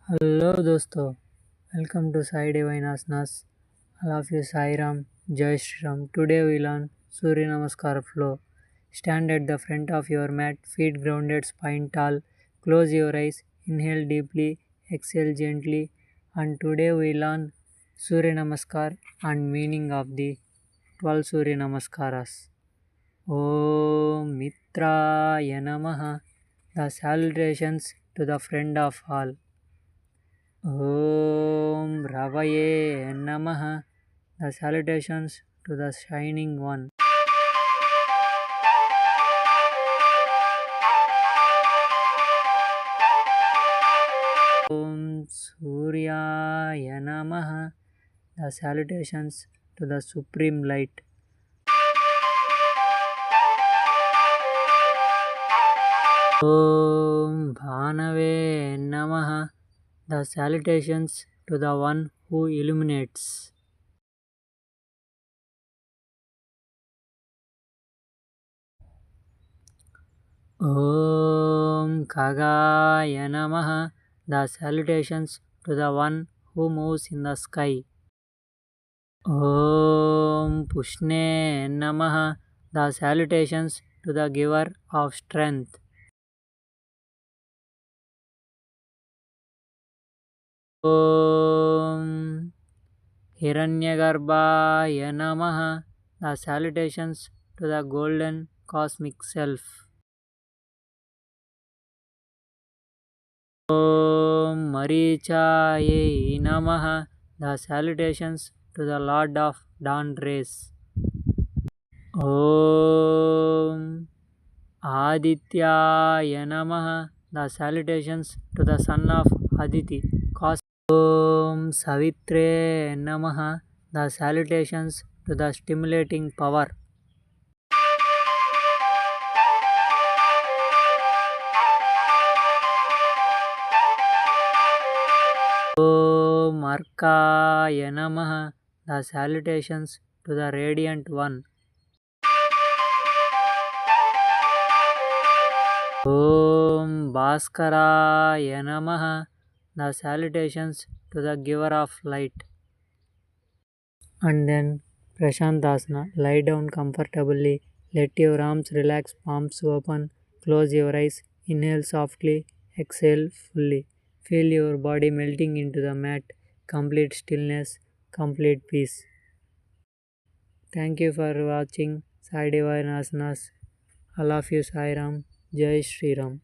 Hello दोस्तों, welcome to Sai Divine Asanas. I love you Sai Ram, Jai Shri Ram. Today we learn Surya Namaskar flow. Stand at the front of your mat, feet grounded, spine tall. Close your eyes, inhale deeply, exhale gently. And today we learn Surya Namaskar and meaning of the 12 Surya Namaskaras. Om Mitraya Namaha. The salutations to the friend of all. Om Ravaye Namaha. The salutations to the Shining One. Om Suryaya Namaha. The salutations to the Supreme Light. Om Bhanave Namaha. The salutations to the one who illuminates. Om Khagaya Namaha. The salutations to the one who moves in the sky. Om Pushne Namaha. The salutations to the giver of strength. Om Hiranyagarbhaya Namaha. The salutations to the golden cosmic self. Om Marichaye Namaha. The salutations to the Lord of Dawn rays. Om Adityaya Namaha. The salutations to the son of Aditi. Om Savitre Namaha. The salutations to the stimulating power. Om Arkaya Namaha. The salutations to the Radiant One. Om Bhaskaraya Namaha. The salutations to the giver of light. And then Prashantasana. Lie down comfortably. Let your arms relax, palms open. Close your eyes. Inhale softly. Exhale fully. Feel your body melting into the mat. Complete stillness, complete peace. Thank you for watching Sai Divine Asanas. I love you Sai Ram. Jai Shri Ram.